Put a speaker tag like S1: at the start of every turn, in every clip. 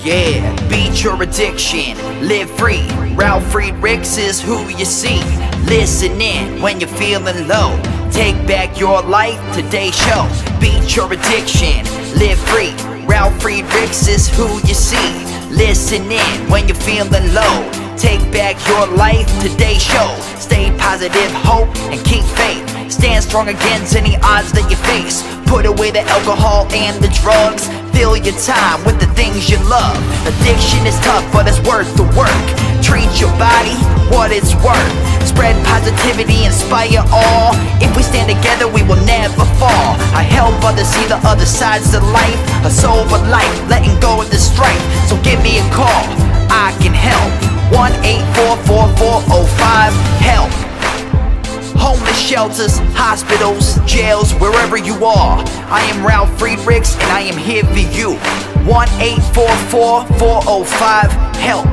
S1: Yeah, beat your addiction, live free. Ralf Friedrichs is who you see. Listen in when you're feeling low. Take back your life, today's show. Beat your addiction, live free. Ralf Friedrichs is who you see. Listen in when you're feeling low. Take back your life, today's show. Stay positive, hope, and keep faith. Stand strong against any odds that you face. Put away the alcohol and the drugs. Fill your time with the things you love. Addiction is tough, but it's worth the work. Treat your body what it's worth. Spread positivity, inspire all. If we stand together, we will never fall. I help others see the other sides of life. A sober life, letting go of the strife. So give me a call, I can help. 1-844-4405-HELP. Homeless shelters, hospitals, jails, wherever you are. I am Ralf Friedrichs and I am here for you. 1-844-405-HELP.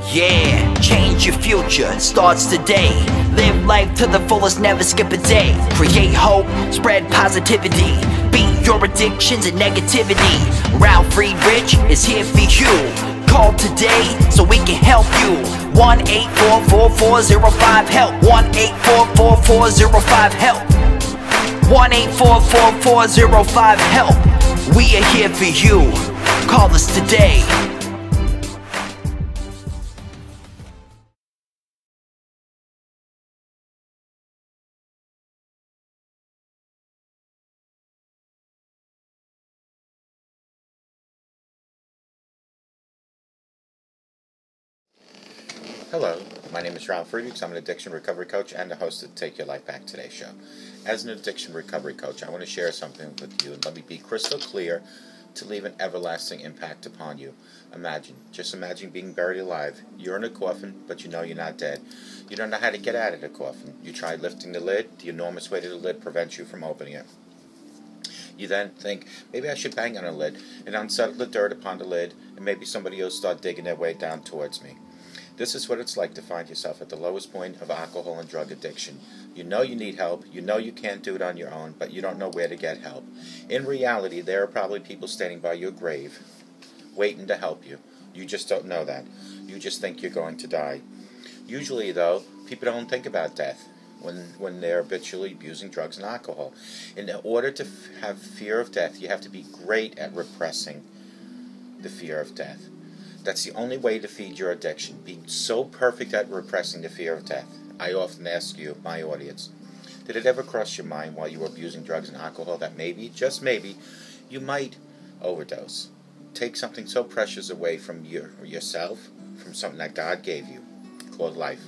S1: Yeah, change your future, starts today. Live life to the fullest, never skip a day. Create hope, spread positivity. Beat your addictions and negativity. Ralf Friedrichs is here for you. Call today so we can help you. 1-844-405-HELP. 1-844-405-HELP. 1-844-405-HELP. We are here for you. Call us today.
S2: Hello, my name is Ralf Friedrichs. I'm an addiction recovery coach and the host of the Take Your Life Back Today show. As an addiction recovery coach, I want to share something with you and let me be crystal clear to leave an everlasting impact upon you. Just imagine being buried alive. You're in a coffin, but you know you're not dead. You don't know how to get out of the coffin. You try lifting the lid. The enormous weight of the lid prevents you from opening it. You then think, maybe I should bang on the lid and unsettle the dirt upon the lid, and maybe somebody will start digging their way down towards me. This is what it's like to find yourself at the lowest point of alcohol and drug addiction. You know you need help, you know you can't do it on your own, but you don't know where to get help. In reality, there are probably people standing by your grave, waiting to help you. You just don't know that. You just think you're going to die. Usually, though, people don't think about death when they're habitually abusing drugs and alcohol. In order to have fear of death, you have to be great at repressing the fear of death. That's the only way to feed your addiction. Be so perfect at repressing the fear of death. I often ask you, my audience, did it ever cross your mind while you were abusing drugs and alcohol that maybe, just maybe, you might overdose? Take something so precious away from yourself, from something that God gave you, called life.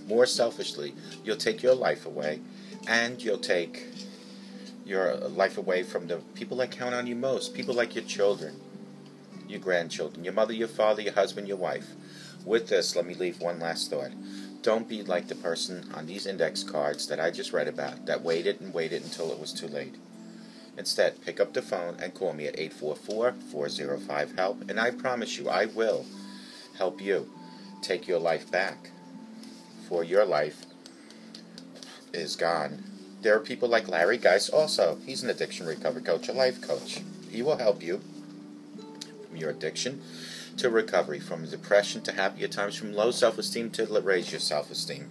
S2: More selfishly, you'll take your life away, and you'll take your life away from the people that count on you most, people like your children, your grandchildren, your mother, your father, your husband, your wife. With this, let me leave one last thought. Don't be like the person on these index cards that I just read about that waited and waited until it was too late. Instead, pick up the phone and call me at 844-405-HELP, and I promise you I will help you take your life back. For your life is gone. There are people like Larry Geist also. He's an addiction recovery coach, a life coach. He will help you from your addiction to recovery, from depression to happier times, from low self-esteem to raise your self-esteem.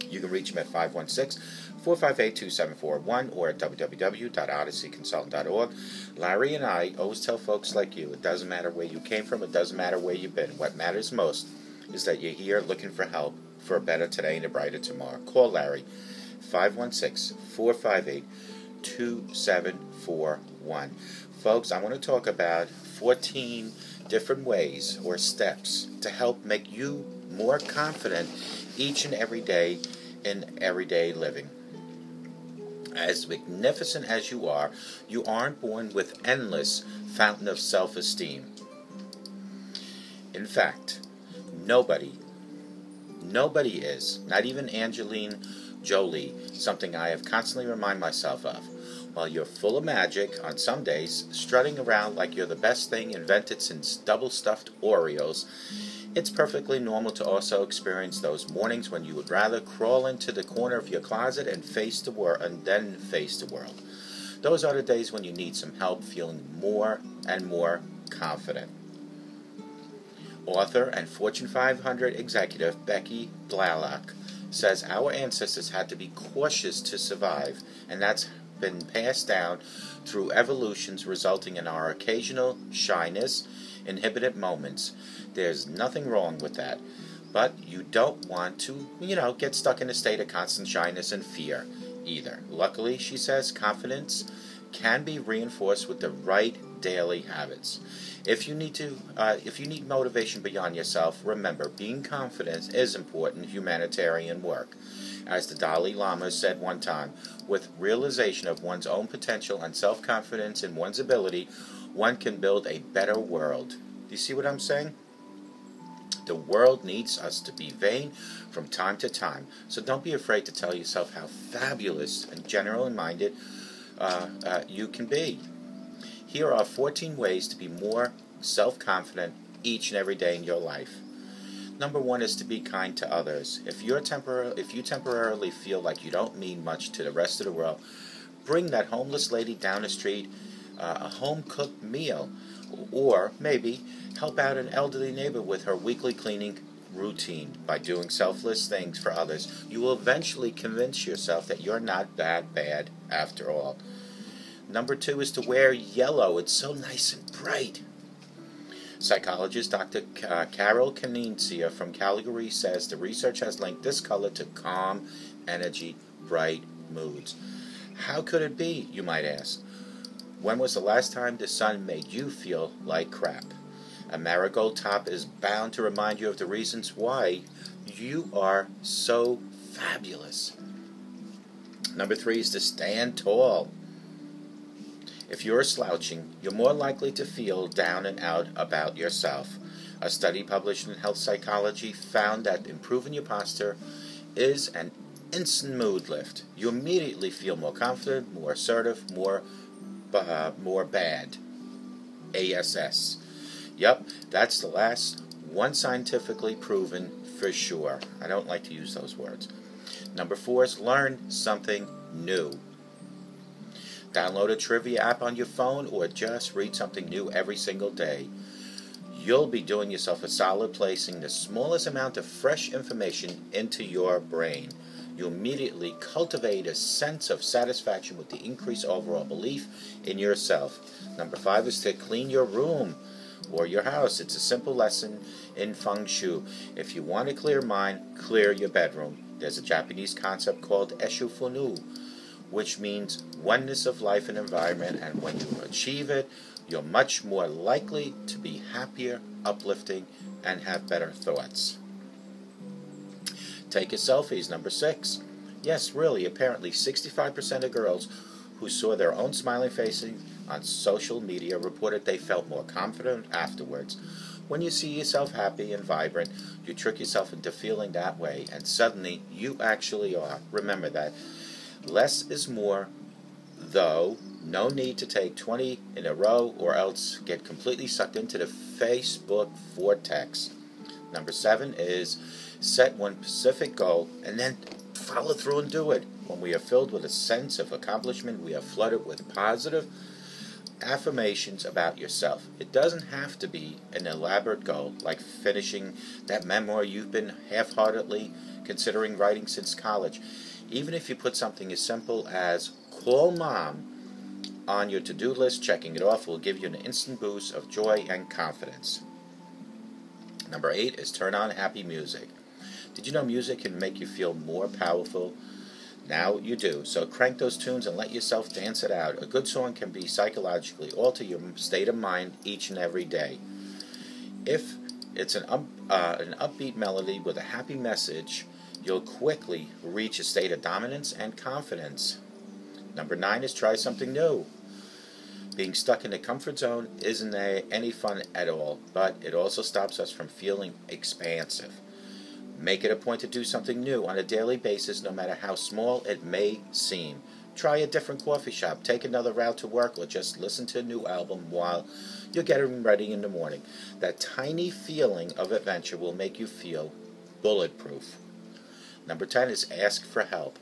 S2: You can reach him at 516-458-2741 or at www.odysseyconsultant.org. Larry and I always tell folks like you, it doesn't matter where you came from, it doesn't matter where you've been. What matters most is that you're here looking for help for a better today and a brighter tomorrow. Call Larry, 516-458-2741. Folks, I want to talk about 14 different ways or steps to help make you more confident each and every day in everyday living. As magnificent as you aren't born with endless fountain of self-esteem. In fact, nobody is, not even Angelina Jolie, something I have constantly remind myself of. While you're full of magic on some days, strutting around like you're the best thing invented since double-stuffed Oreos, it's perfectly normal to also experience those mornings when you would rather crawl into the corner of your closet and face the world. Those are the days when you need some help feeling more and more confident. Author and Fortune 500 executive Becky Blalock says our ancestors had to be cautious to survive, and that's been passed down through evolutions, resulting in our occasional shyness, inhibited moments. There's nothing wrong with that, but you don't want to, get stuck in a state of constant shyness and fear either. Luckily, she says, confidence can be reinforced with the right daily habits. If you need motivation beyond yourself, remember, being confident is important humanitarian work. As the Dalai Lama said one time, with realization of one's own potential and self-confidence in one's ability, one can build a better world. Do you see what I'm saying? The world needs us to be vain from time to time, so don't be afraid to tell yourself how fabulous and general-minded you can be. Here are 14 ways to be more self-confident each and every day in your life. Number one is to be kind to others. If you temporarily feel like you don't mean much to the rest of the world, bring that homeless lady down the street a home-cooked meal, or maybe help out an elderly neighbor with her weekly cleaning routine. By doing selfless things for others, you will eventually convince yourself that you're not that bad after all. Number two is to wear yellow. It's so nice and bright. Psychologist Dr. Carol Canizia from Calgary says the research has linked this color to calm, energy, bright moods. How could it be, you might ask? When was the last time the sun made you feel like crap? A marigold top is bound to remind you of the reasons why you are so fabulous. Number three is to stand tall. If you're slouching, you're more likely to feel down and out about yourself. A study published in Health Psychology found that improving your posture is an instant mood lift. You immediately feel more confident, more assertive, more bad. ASS. Yep, that's the last one scientifically proven for sure. I don't like to use those words. Number four is learn something new. Download a trivia app on your phone or just read something new every single day. You'll be doing yourself a solid placing the smallest amount of fresh information into your brain. You immediately cultivate a sense of satisfaction with the increased overall belief in yourself. Number five is to clean your room or your house. It's a simple lesson in feng shui. If you want a clear mind, clear your bedroom. There's a Japanese concept called eshu funu, which means oneness of life and environment, and when you achieve it, you're much more likely to be happier, uplifting, and have better thoughts. Take your selfies. Number six. Yes, really, apparently 65% of girls who saw their own smiling faces on social media reported they felt more confident afterwards. When you see yourself happy and vibrant, you trick yourself into feeling that way, and suddenly you actually are. Remember that. Less is more, though. No need to take 20 in a row or else get completely sucked into the Facebook vortex. Number seven is set one specific goal and then follow through and do it. When we are filled with a sense of accomplishment, we are flooded with positive affirmations about yourself. It doesn't have to be an elaborate goal like finishing that memoir you've been half-heartedly considering writing since college. Even if you put something as simple as call mom on your to-do list, checking it off will give you an instant boost of joy and confidence. Number eight is turn on happy music. Did you know music can make you feel more powerful? Now you do. So crank those tunes and let yourself dance it out. A good song can be psychologically alter your state of mind each and every day. If it's an upbeat melody with a happy message, you'll quickly reach a state of dominance and confidence. Number nine is try something new. Being stuck in the comfort zone isn't any fun at all, but it also stops us from feeling expansive. Make it a point to do something new on a daily basis, no matter how small it may seem. Try a different coffee shop, take another route to work, or just listen to a new album while you're getting ready in the morning. That tiny feeling of adventure will make you feel bulletproof. Number 10 is ask for help.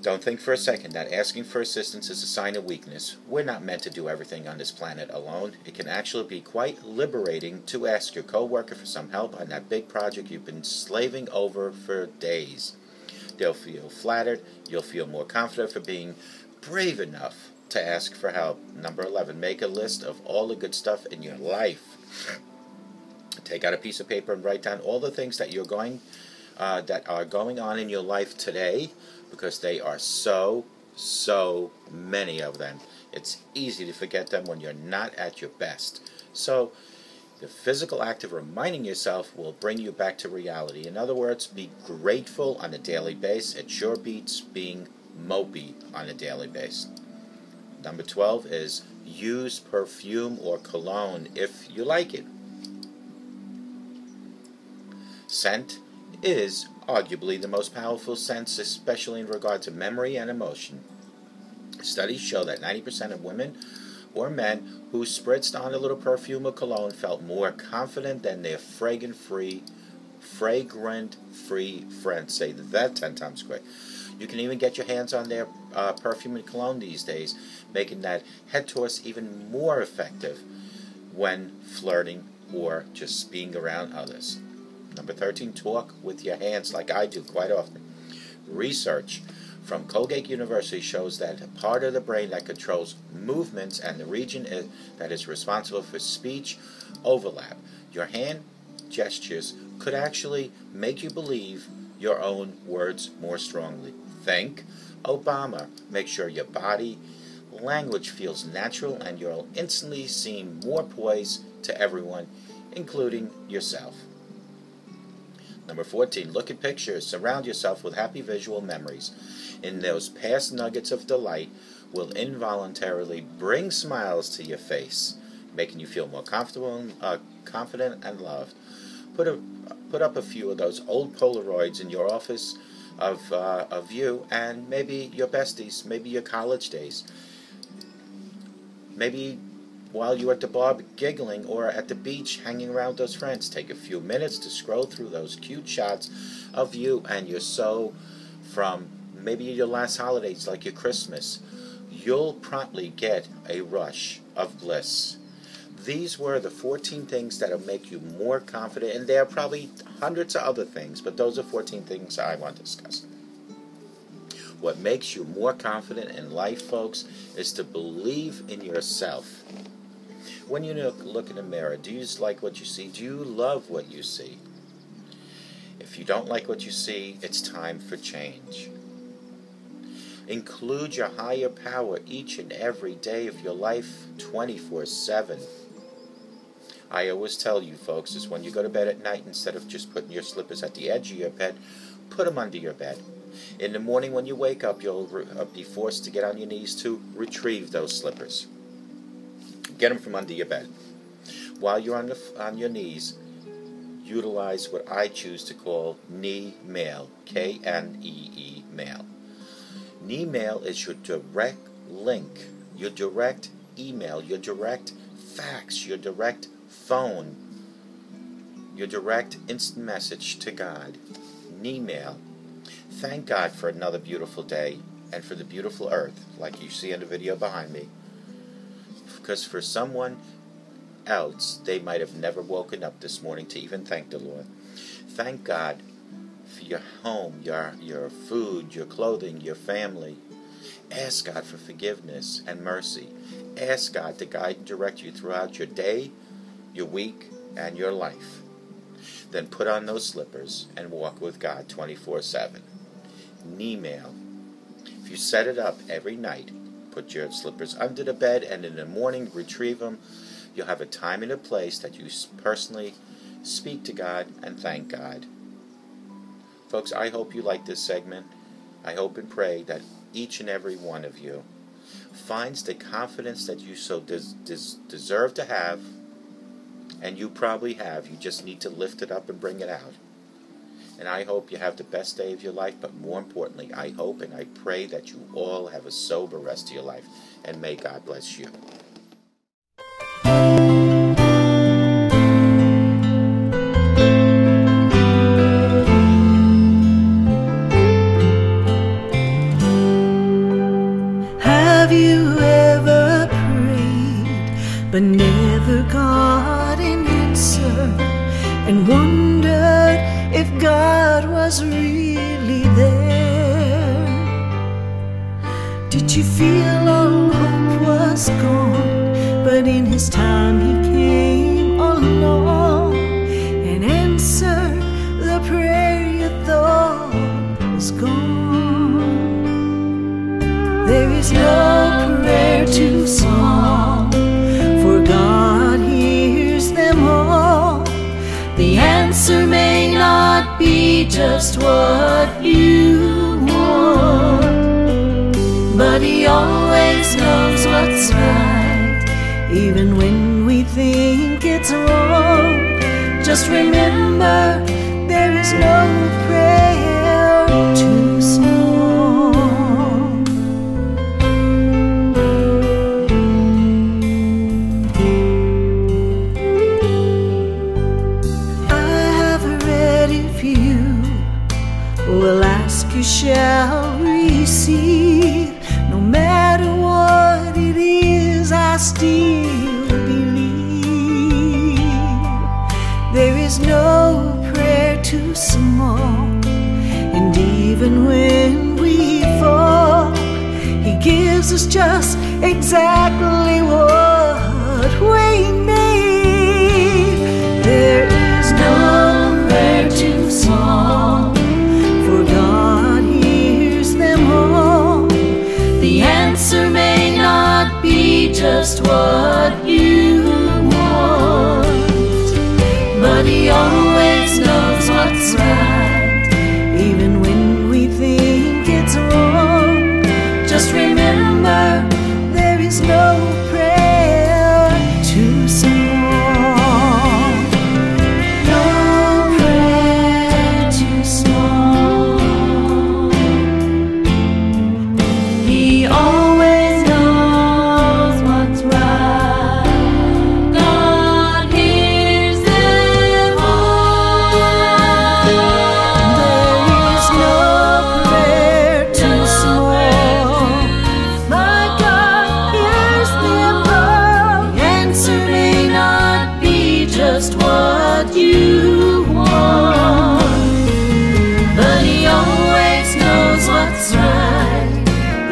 S2: Don't think for a second that asking for assistance is a sign of weakness. We're not meant to do everything on this planet alone. It can actually be quite liberating to ask your coworker for some help on that big project you've been slaving over for days. They'll feel flattered. You'll feel more confident for being brave enough to ask for help. Number 11, make a list of all the good stuff in your life. Take out a piece of paper and write down all the things that that are going on in your life today, because they are so many of them. It's easy to forget them when you're not at your best. So the physical act of reminding yourself will bring you back to reality. In other words, be grateful on a daily basis. It sure beats being mopey on a daily basis. Number 12 is use perfume or cologne if you like it. Scent is arguably the most powerful sense, especially in regard to memory and emotion. Studies show that 90% of women or men who spritzed on a little perfume or cologne felt more confident than their fragrant-free friends. Say that 10 times quick. You can even get your hands on their perfume and cologne these days, making that head toss even more effective when flirting or just being around others. Number 13, talk with your hands like I do quite often. Research from Colgate University shows that a part of the brain that controls movements and the region that is responsible for speech overlap. Your hand gestures could actually make you believe your own words more strongly. Think Obama. Make sure your body language feels natural and you'll instantly seem more poised to everyone, including yourself. Number 14, look at pictures. Surround yourself with happy visual memories. In those past nuggets of delight will involuntarily bring smiles to your face, making you feel more comfortable, confident, and loved. Put up a few of those old Polaroids in your office of you and maybe your besties, maybe your college days. Maybe while you're at the bar giggling or at the beach hanging around with those friends. Take a few minutes to scroll through those cute shots of you and your soul from maybe your last holidays like your Christmas. You'll promptly get a rush of bliss. These were the 14 things that will make you more confident, and there are probably hundreds of other things, but those are 14 things I want to discuss. What makes you more confident in life, folks, is to believe in yourself. When you look in the mirror, do you like what you see? Do you love what you see? If you don't like what you see, it's time for change. Include your higher power each and every day of your life, 24/7. I always tell you, folks, is when you go to bed at night, instead of just putting your slippers at the edge of your bed, put them under your bed. In the morning when you wake up, you'll be forced to get on your knees to retrieve those slippers. Get them from under your bed. While you're on your knees, utilize what I choose to call knee mail, Knee mail. Knee mail is your direct link, your direct email, your direct fax, your direct phone, your direct instant message to God. Knee mail. Thank God for another beautiful day and for the beautiful earth, like you see in the video behind me. Because for someone else, they might have never woken up this morning to even thank the Lord. Thank God for your home, your food, your clothing, your family. Ask God for forgiveness and mercy. Ask God to guide and direct you throughout your day, your week, and your life. Then put on those slippers and walk with God 24/7. Knee mail. If you set it up every night, put your slippers under the bed and in the morning retrieve them, you'll have a time and a place that you personally speak to God and thank God. Folks, I hope you like this segment. I hope and pray that each and every one of you finds the confidence that you so deserve to have, and you probably have. You just need to lift it up and bring it out. And I hope you have the best day of your life, but more importantly, I hope and I pray that you all have a sober rest of your life, and may God bless you.
S3: Have you ever prayed but never got an answer, and wondered if God was really there? Did you feel all hope was gone, but in His time He came along and answered the prayer you thought was gone? There is no prayer too small, for God hears them all. The answer may not be just what you want, but He always knows what's right, even when we think it's wrong. Just remember, there is no prayer too small. will ask, you shall receive. No matter what it is, I still believe. There is no prayer too small, and even when we fall, He gives us just exactly what we need. There is no prayer too small, for God hears them all. The answer may not be just what you want, but He always knows what's right, even when we think it's wrong. Just remember, there is no prayer too small. No prayer too small. He always knows what's right. God hears them all. There is no prayer too small. My God hears them all. The answer may not be just what you want, but He always knows what's right,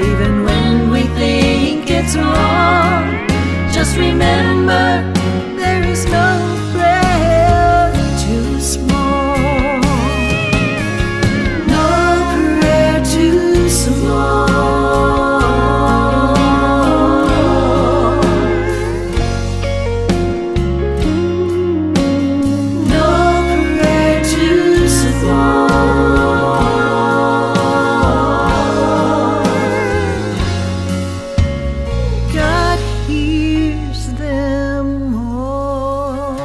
S3: even when we think it's wrong. Just remember, there is no prayer too small. No prayer too small. No prayer too small. God hears them all.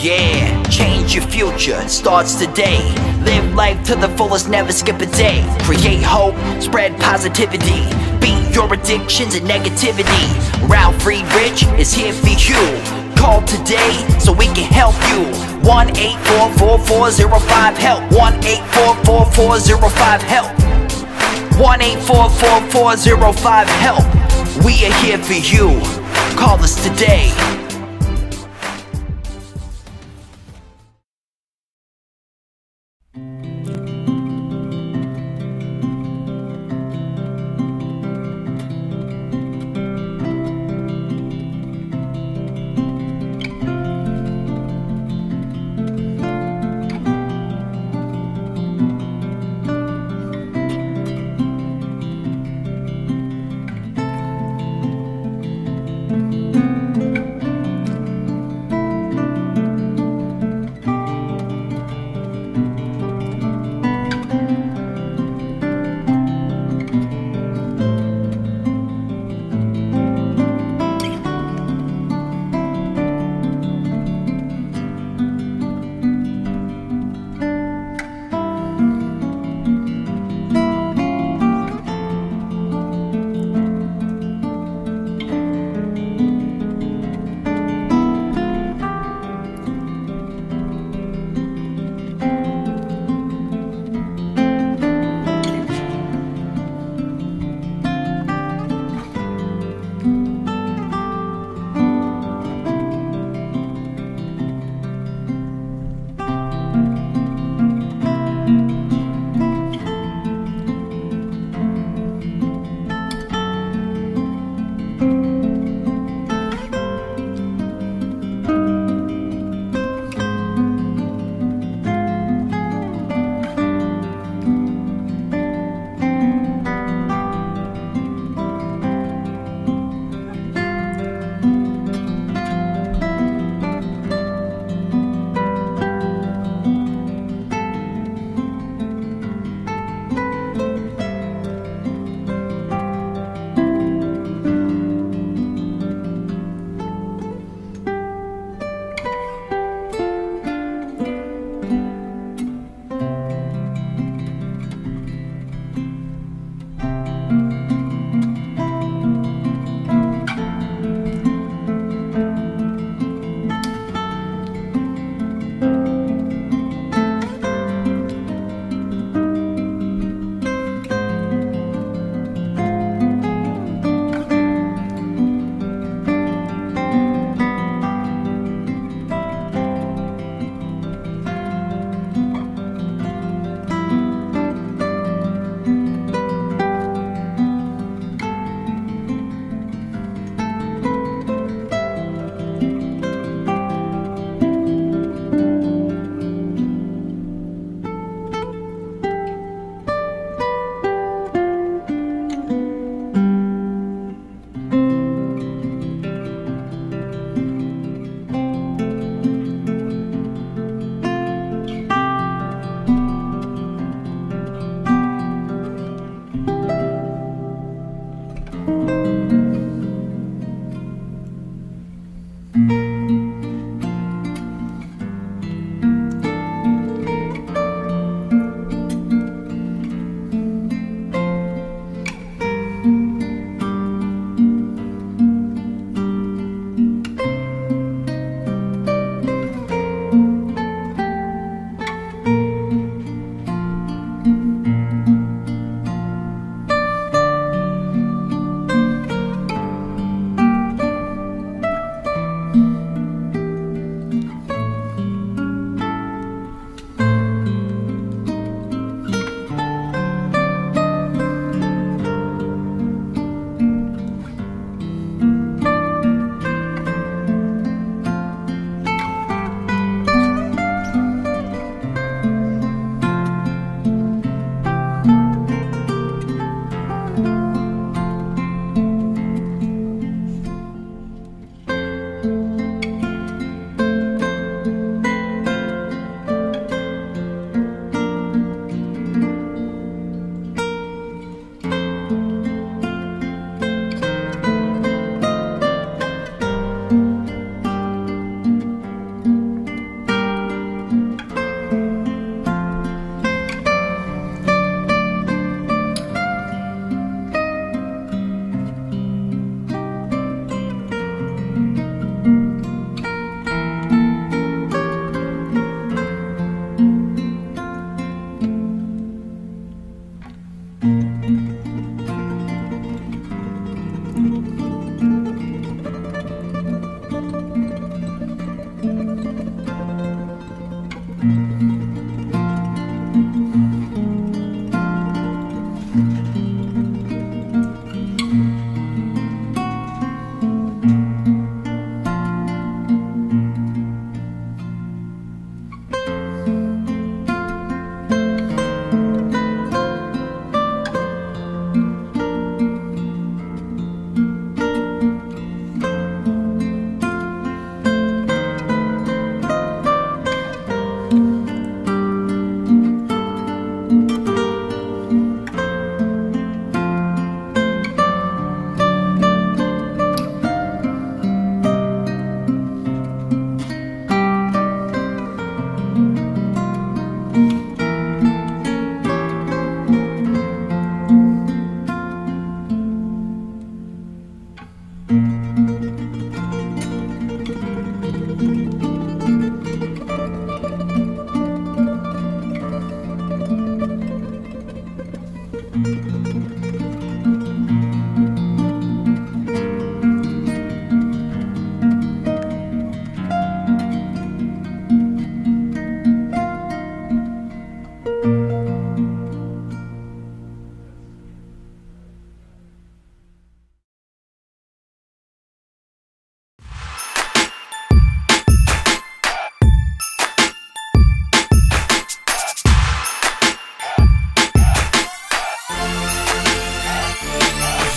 S1: Yeah, change your future, it starts today. Live life to the fullest, never skip a day. Create hope, spread positivity. Beat your addictions and negativity. Ralf Friedrichs is here for you. Call today so we can help you. 1-844-405-HELP. 1-844-405-HELP. 1-844-405-HELP. We are here for you. Call us today.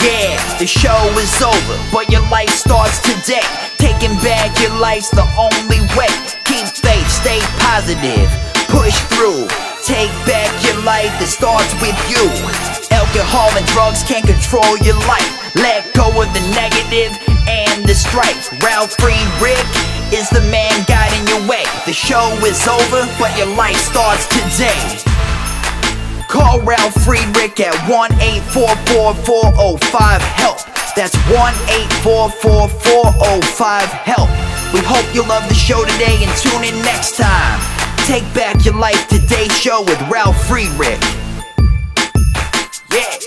S1: Yeah, the show is over, but your life starts today. Taking back your life's the only way. Keep faith, stay positive, push through. Take back your life, it starts with you. Alcohol and drugs can't control your life. Let go of the negative and the strife. Ralf Friedrichs is the man guiding your way. The show is over, but your life starts today. Call Ralf Friedrichs at 1-844-405-HELP. That's 1-844-405-HELP. We hope you love the show today and tune in next time. Take back your life, today's show with Ralf Friedrichs. Yeah.